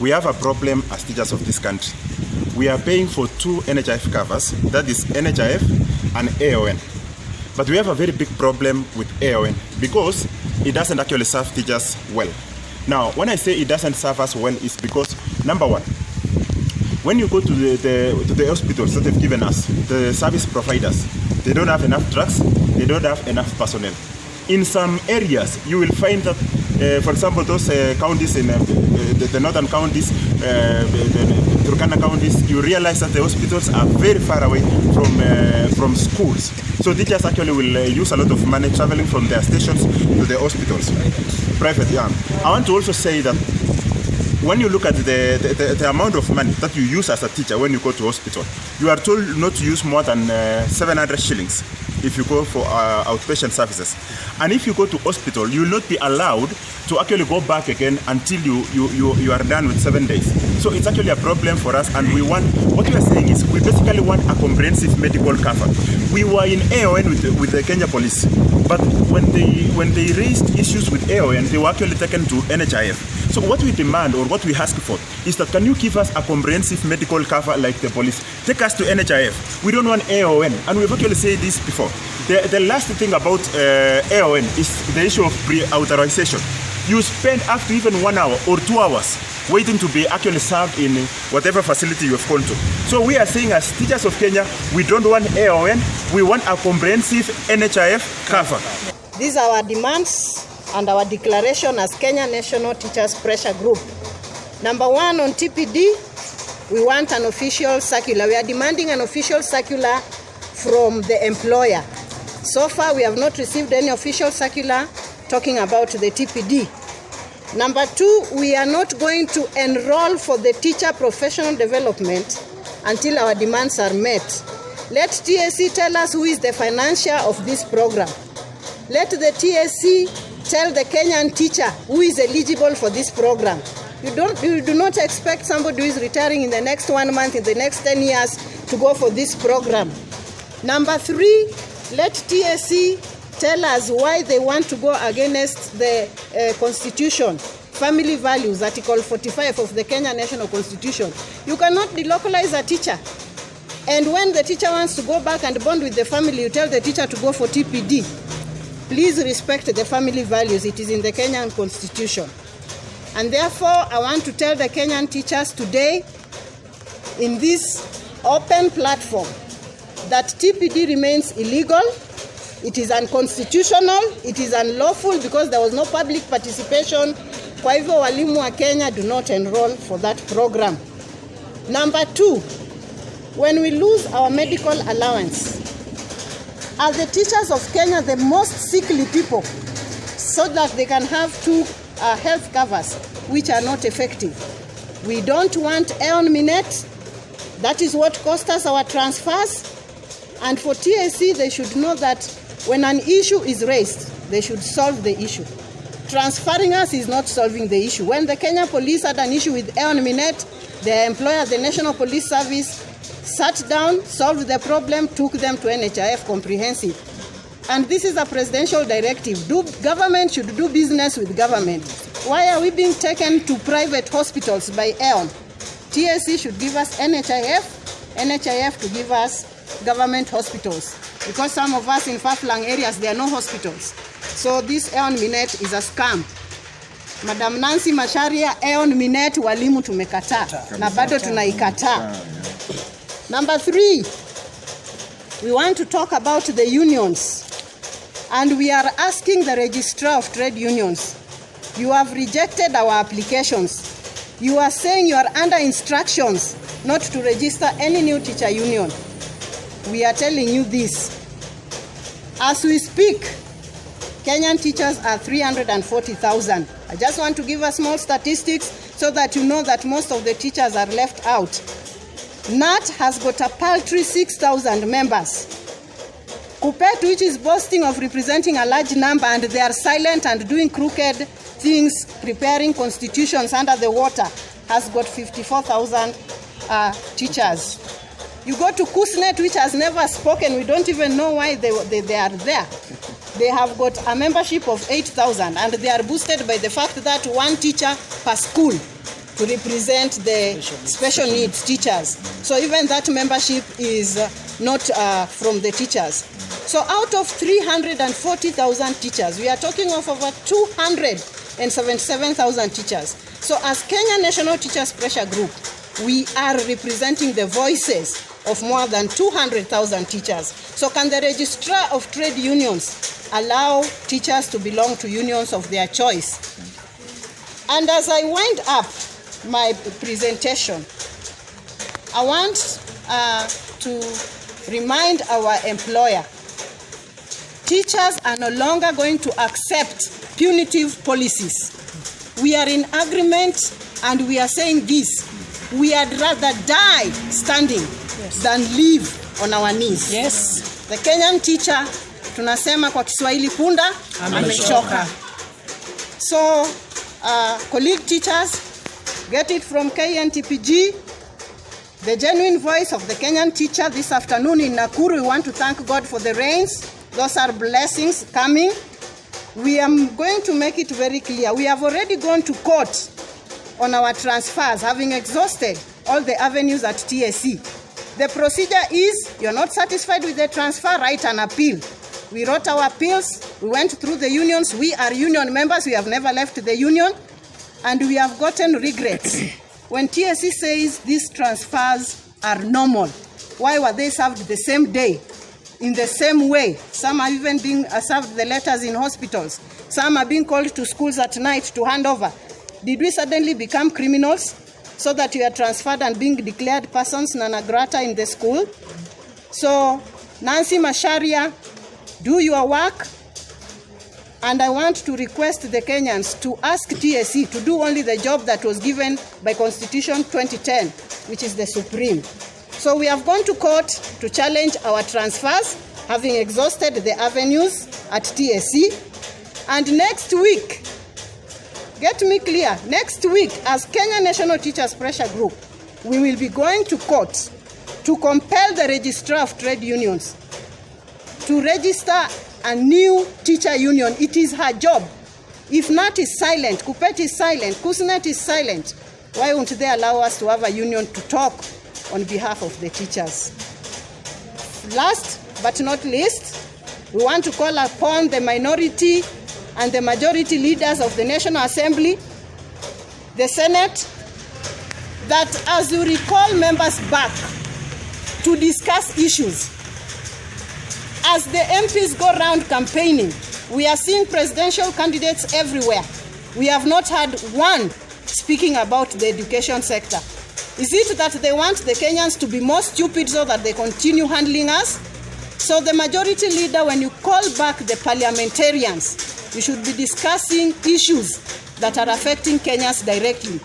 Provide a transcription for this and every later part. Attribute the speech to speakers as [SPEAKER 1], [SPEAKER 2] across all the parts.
[SPEAKER 1] we have a problem as teachers of this country. We are paying for 2 NHIF covers, that is NHIF and AON. But we have a very big problem with AON because it doesn't actually serve teachers well. Now, when I say it doesn't serve us well, it's because, number one, when you go to the hospitals that they've given us, the service providers, they don't have enough drugs, they don't have enough personnel. In some areas, you will find that, for example, those counties in the northern counties, the Turkana counties, you realize that the hospitals are very far away from schools. So teachers actually will use a lot of money traveling from their stations to the hospitals. Private, yeah. I want to also say that when you look at the amount of money that you use as a teacher when you go to hospital, you are told not to use more than 700 shillings if you go for outpatient services. And if you go to hospital, you will not be allowed to actually go back again until you are done with 7 days. So it's actually a problem for us, and what we are saying is we basically want a comprehensive medical cover. We were in AON with the Kenya police, but when they raised issues with AON, they were actually taken to NHIF. So what we demand, or what we ask for, is that can you give us a comprehensive medical cover like the police? Take us to NHIF. We don't want AON, and we've actually said this before. The last thing about AON is the issue of pre-authorization. You spend up to even 1 hour or 2 hours waiting to be actually served in whatever facility you have gone to. So we are saying, as teachers of Kenya, we don't want AON, we want a comprehensive NHIF cover.
[SPEAKER 2] These are our demands and our declaration as Kenya National Teachers Pressure Group. Number 1, on TPD, we want an official circular. We are demanding an official circular from the employer. So far, we have not received any official circular talking about the TPD. Number 2, we are not going to enroll for the teacher professional development until our demands are met. Let TSC tell us who is the financier of this program. Let the TSC tell the Kenyan teacher who is eligible for this program. You do not expect somebody who is retiring in the next 1 month, in the next 10 years, to go for this program. Number 3, let TSC tell us why they want to go against the Constitution, family values, Article 45 of the Kenya National Constitution. You cannot delocalize a teacher. And when the teacher wants to go back and bond with the family, you tell the teacher to go for TPD. Please respect the family values. It is in the Kenyan Constitution. And therefore, I want to tell the Kenyan teachers today, in this open platform, that TPD remains illegal. It is unconstitutional, it is unlawful because there was no public participation. Kwa hivyo walimu wa Kenya do not enroll for that program. Number 2, when we lose our medical allowance, are the teachers of Kenya the most sickly people so that they can have 2 health covers which are not effective? We don't want Aeon Minet. That is what cost us our transfers. And for TSC, they should know that when an issue is raised, they should solve the issue. Transferring us is not solving the issue. When the Kenya police had an issue with Aeon Minet, their employer, the National Police Service, sat down, solved the problem, took them to NHIF comprehensive. And this is a presidential directive. Government should do business with government. Why are we being taken to private hospitals by Aeon? TSC should give us NHIF to give us government hospitals. Because some of us in far-flung areas, there are no hospitals. So this Aeon Minet is a scam. Madam Nancy Macharia, Aeon Minet, walimu tumekataa. Na bado tunaikataa. Number 3, we want to talk about the unions. And we are asking the registrar of trade unions. You have rejected our applications. You are saying you are under instructions not to register any new teacher union. We are telling you this. As we speak, Kenyan teachers are 340,000. I just want to give a small statistics so that you know that most of the teachers are left out. NAT has got a paltry 6,000 members. KUPPET, which is boasting of representing a large number, and they are silent and doing crooked things, preparing constitutions under the water, has got 54,000 teachers. You go to KUSNET, which has never spoken. We don't even know why they are there. They have got a membership of 8,000, and they are boosted by the fact that 1 teacher per school. to represent the special needs teachers. So even that membership is not from the teachers. So out of 340,000 teachers, we are talking of over 277,000 teachers. So as Kenya National Teachers Pressure Group, we are representing the voices of more than 200,000 teachers. So can the registrar of trade unions allow teachers to belong to unions of their choice? And as I wind up my presentation, I want to remind our employer, teachers are no longer going to accept punitive policies. We are in agreement and we are saying this. We had rather die standing than live on our knees.
[SPEAKER 3] Yes.
[SPEAKER 2] The Kenyan teacher, tunasema kwa Kiswahili punda amechoka. So, colleague teachers, get it from KNTPG. The genuine voice of the Kenyan teacher this afternoon in Nakuru. We want to thank God for the rains. Those are blessings coming. We are going to make it very clear. We have already gone to court on our transfers, having exhausted all the avenues at TSC. The procedure is, you're not satisfied with the transfer, write an appeal. We wrote our appeals, we went through the unions, we are union members, we have never left the union, and we have gotten regrets. When TSC says these transfers are normal, why were they served the same day, in the same way? Some are even being served the letters in hospitals. Some are being called to schools at night to hand over. Did we suddenly become criminals so that you are transferred and being declared persons non grata in the school? So, Nancy Macharia, do your work. And I want to request the Kenyans to ask TSC to do only the job that was given by Constitution 2010, which is the supreme. So we have gone to court to challenge our transfers, having exhausted the avenues at TSC. And next week, get me clear, next week, as Kenya National Teachers Pressure Group, we will be going to court to compel the registrar of trade unions to register a new teacher union. It is her job. If NAT is silent, KUPPET is silent, KUSNET is silent, why won't they allow us to have a union to talk on behalf of the teachers? Last but not least, we want to call upon the minority and the majority leaders of the National Assembly, the Senate, that as you recall members back to discuss issues, as the MPs go around campaigning, we are seeing presidential candidates everywhere. We have not had one speaking about the education sector. Is it that they want the Kenyans to be more stupid so that they continue handling us? So the majority leader, when you call back the parliamentarians, you should be discussing issues that are affecting Kenyans directly.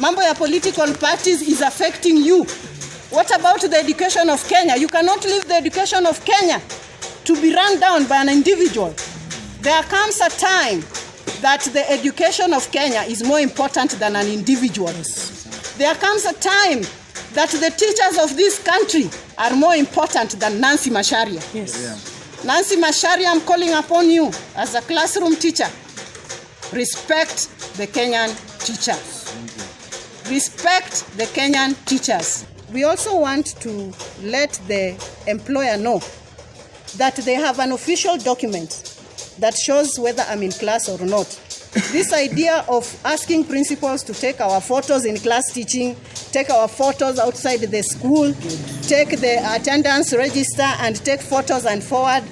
[SPEAKER 2] Mambo ya political parties is affecting you. What about the education of Kenya? You cannot leave the education of Kenya to be run down by an individual. There comes a time that the education of Kenya is more important than an individual. There comes a time that the teachers of this country are more important than Nancy Macharia.
[SPEAKER 3] Yes.
[SPEAKER 2] Yeah. Nancy Macharia, I'm calling upon you as a classroom teacher. Respect the Kenyan teachers. Respect the Kenyan teachers. We also want to let the employer know that they have an official document that shows whether I'm in class or not. This idea of asking principals to take our photos in class teaching, take our photos outside the school, take the attendance register and take photos and forward,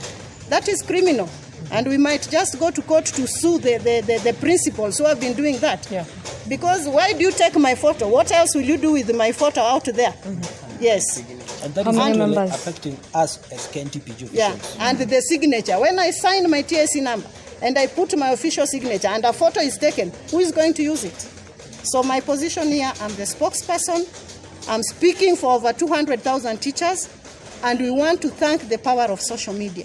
[SPEAKER 2] that is criminal. And we might just go to court to sue the principals who have been doing that.
[SPEAKER 3] Yeah.
[SPEAKER 2] Because why do you take my photo? What else will you do with my photo out there?
[SPEAKER 3] Mm-hmm.
[SPEAKER 2] Yes.
[SPEAKER 3] And that is actually affecting us as KNTPG officials.
[SPEAKER 2] Yeah, and the signature. When I sign my TSC number and I put my official signature and a photo is taken, who is going to use it? So my position here, I'm the spokesperson. I'm speaking for over 200,000 teachers, and we want to thank the power of social media.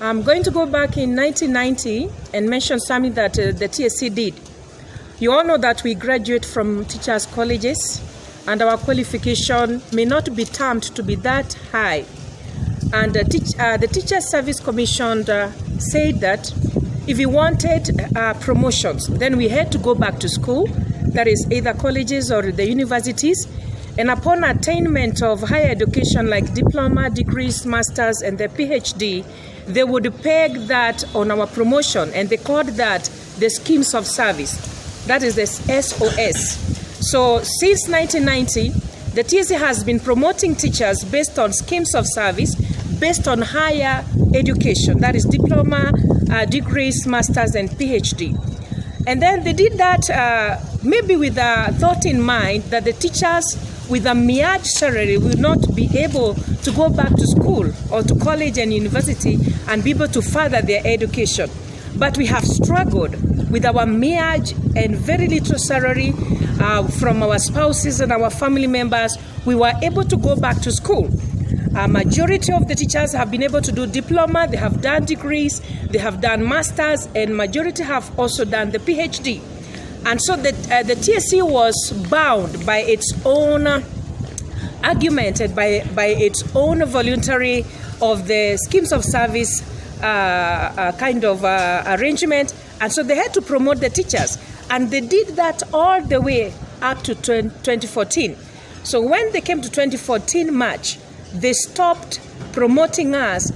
[SPEAKER 4] I'm going to go back in 1990 and mention something that the TSC did. You all know that we graduate from teachers' colleges, and our qualification may not be termed to be that high. And the Teachers Service Commission said that if we wanted promotions, then we had to go back to school that is either colleges or the universities. And upon attainment of higher education like diploma, degrees, masters, and the PhD, they would peg that on our promotion, and they called that the schemes of service. That is the SOS. So since 1990, the TSC has been promoting teachers based on schemes of service, based on higher education, that is diploma, degrees, masters, and PhD. And then they did that maybe with a thought in mind that the teachers with a miage salary will not be able to go back to school or to college and university and be able to further their education. But we have struggled with our miage and very little salary from our spouses and our family members. We were able to go back to school. A majority of the teachers have been able to do diploma, they have done degrees, they have done masters, and majority have also done the PhD. And so the TSC was bound by its own argument and by its own voluntary of the schemes of service kind of arrangement. And so they had to promote the teachers. And they did that all the way up to 2014. So when they came to 2014 March, they stopped promoting us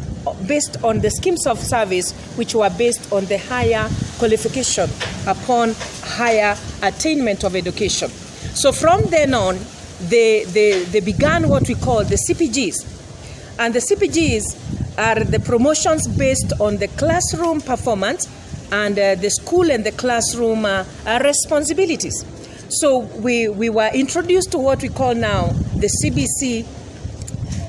[SPEAKER 4] based on the schemes of service, which were based on the higher qualification upon higher attainment of education. So from then on, they began what we call the CPGs. And the CPGs are the promotions based on the classroom performance and the school and the classroom responsibilities. So we were introduced to what we call now the CBC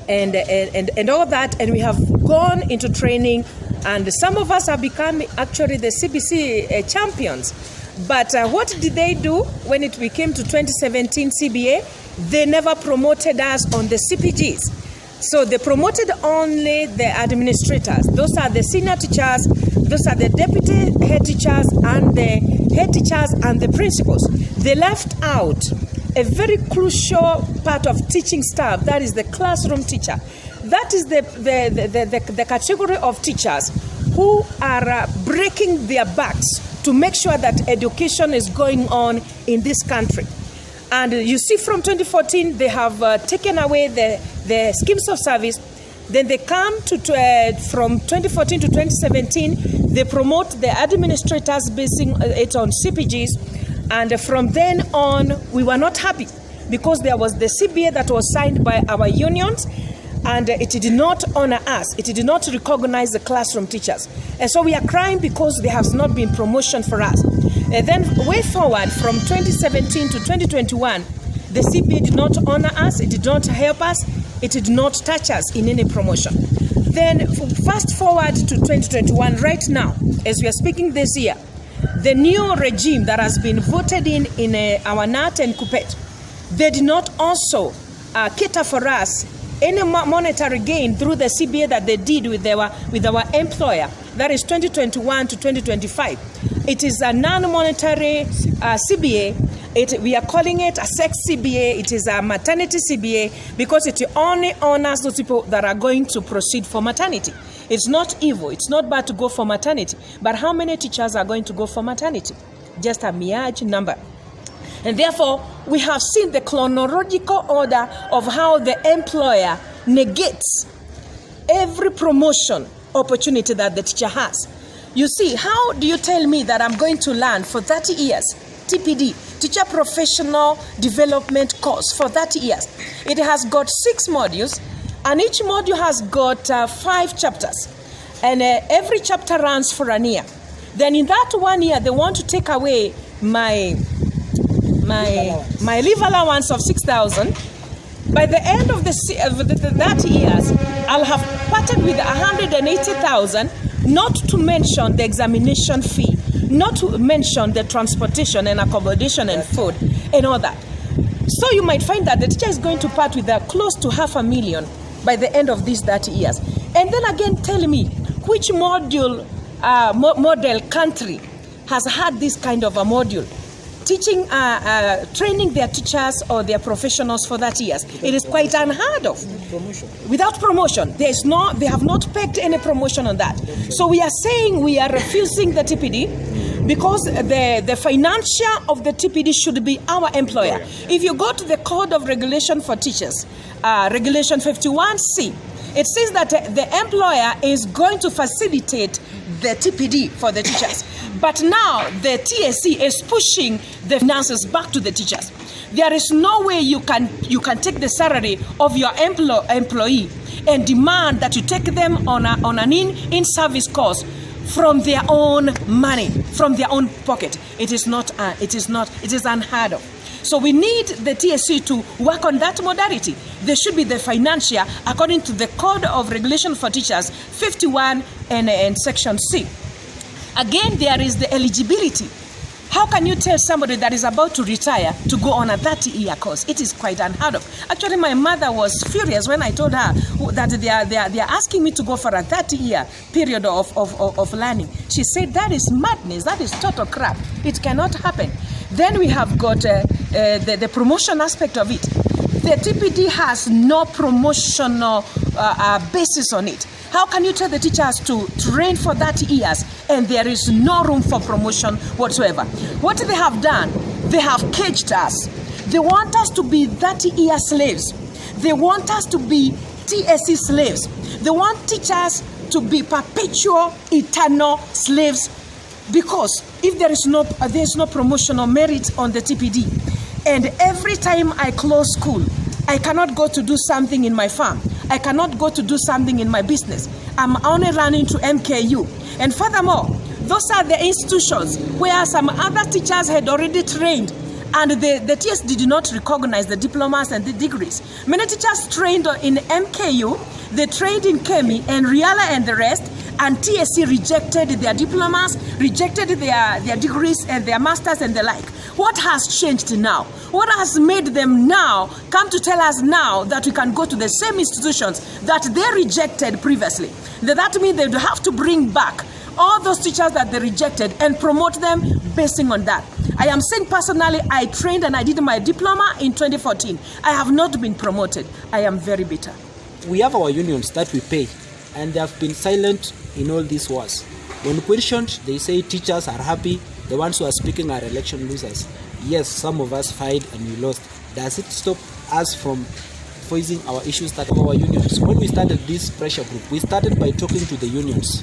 [SPEAKER 4] and all that, and we have gone into training, and some of us have become actually the CBC champions. But what did they do when we came to 2017 CBA? They never promoted us on the CPGs. So they promoted only the administrators. Those are the senior teachers, those are the deputy head teachers, and the head teachers and the principals. They left out a very crucial part of teaching staff, that is the classroom teacher. That is the category of teachers who are breaking their backs to make sure that education is going on in this country. And you see from 2014, they have taken away the schemes of service. Then they come to from 2014 to 2017, they promote the administrators basing it on CPGs. And from then on, we were not happy because there was the CBA that was signed by our unions, and it did not honor us. It did not recognize the classroom teachers. And so we are crying because there has not been promotion for us. And then way forward from 2017 to 2021, the CBA did not honor us. It did not help us. It did not touch us in any promotion. Then fast forward to 2021, right now, as we are speaking this year, the new regime that has been voted in our NAT and KUPPET, they did not also cater for us any monetary gain through the CBA that they did with our employer. That is 2021 to 2025. It is a non-monetary CBA. We are calling it a sex CBA. It is a maternity CBA because it only honors those people that are going to proceed for maternity. It's not evil. It's not bad to go for maternity. But how many teachers are going to go for maternity? Just a mere number. And therefore, we have seen the chronological order of how the employer negates every promotion opportunity that the teacher has. You see, how do you tell me that I'm going to learn for 30 years, TPD, Teacher Professional Development course for 30 years? It has got 6 modules, and each module has got 5 chapters, and every chapter runs for an year. Then in that 1 year, they want to take away my leave allowance of 6,000. By the end of that years, I'll have parted with 180,000, not to mention the examination fee, not to mention the transportation and accommodation and food and all that. So you might find that the teacher is going to part with close to 500,000 by the end of these 30 years. And then again, tell me, which model country has had this kind of a module? Teaching, training their teachers or their professionals for that years. It is quite unheard of. Without promotion. They have not pegged any promotion on that. So we are saying we are refusing the TPD. because the financier of the TPD should be our employer. If you go to the Code of Regulation for Teachers, Regulation 51C, it says that the employer is going to facilitate the TPD for the teachers. But now the TSC is pushing the finances back to the teachers. There is no way you can take the salary of your employee and demand that you take them on an in-service course from their own money, from their own pocket. It is unheard of. So we need the TSC to work on that modality. There should be the financier according to the Code of Regulation for Teachers 51 and Section C. Again, there is the eligibility. How can you tell somebody that is about to retire to go on a 30-year course? It is quite unheard of. Actually, my mother was furious when I told her that they are asking me to go for a 30-year period of learning. She said, that is madness, that is total crap. It cannot happen. Then we have got the promotion aspect of it. The TPD has no promotional basis on it. How can you tell the teachers to train for 30 years and there is no room for promotion whatsoever? What they have done, they have caged us. They want us to be 30-year slaves. They want us to be TSC slaves. They want teachers to be perpetual, eternal slaves, because if there is no promotional merit on the TPD, and every time I close school, I cannot go to do something in my farm. I cannot go to do something in my business. I'm only running to MKU. And furthermore, those are the institutions where some other teachers had already trained, and the TS did not recognize the diplomas and the degrees. Many teachers trained in MKU, they trained in Kemi and Riala and the rest, and TSC rejected their diplomas, rejected their degrees and their masters and the like. What has changed now? What has made them now come to tell us now that we can go to the same institutions that they rejected previously? That means they would have to bring back all those teachers that they rejected and promote them basing on that. I am saying personally, I trained and I did my diploma in 2014. I have not been promoted. I am very bitter.
[SPEAKER 3] We have our unions that we pay, and they have been silent in all these wars. When questioned, they say teachers are happy, the ones who are speaking are election losers. Yes, some of us fight and we lost. Does it stop us from voicing our issues that our unions? When we started this pressure group, we started by talking to the unions.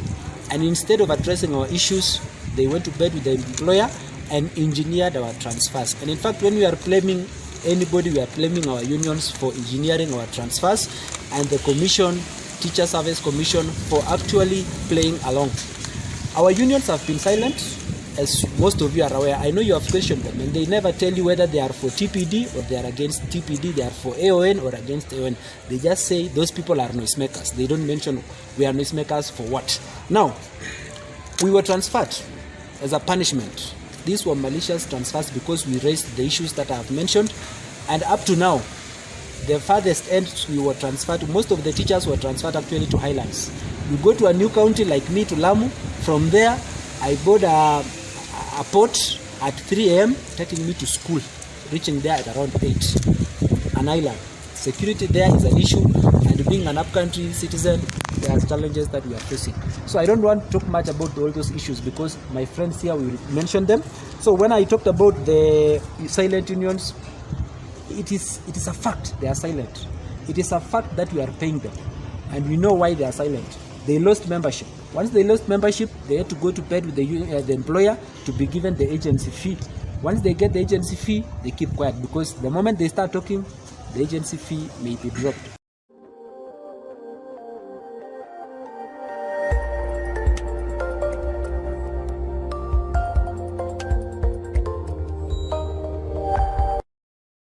[SPEAKER 3] And instead of addressing our issues, they went to bed with the employer and engineered our transfers. And in fact, when we are blaming anybody, we are blaming our unions for engineering our transfers, and the commission, Teacher Service Commission, for actually playing along. Our unions have been silent, as most of you are aware. I know you have questioned them, and they never tell you whether they are for TPD or they are against TPD, they are for AON or against AON. They just say those people are noisemakers. They don't mention we are noisemakers for what. Now, we were transferred as a punishment. These were malicious transfers because we raised the issues that I have mentioned, and up to now, the farthest end we were transferred, most of the teachers were transferred actually to Highlands. You go to a new county like me, to Lamu. From there, I board a port at 3 a.m., taking me to school, reaching there at around 8. An island. Security there is an issue, and being an upcountry citizen, there are challenges that we are facing. So I don't want to talk much about all those issues because my friends here will mention them. So when I talked about the silent unions, it is a fact they are silent. It is a fact that we are paying them, and we know why they are silent. They lost membership. Once they lost membership, they had to go to bed with the employer to be given the agency fee. Once they get the agency fee, they keep quiet because the moment they start talking, the agency fee may be dropped.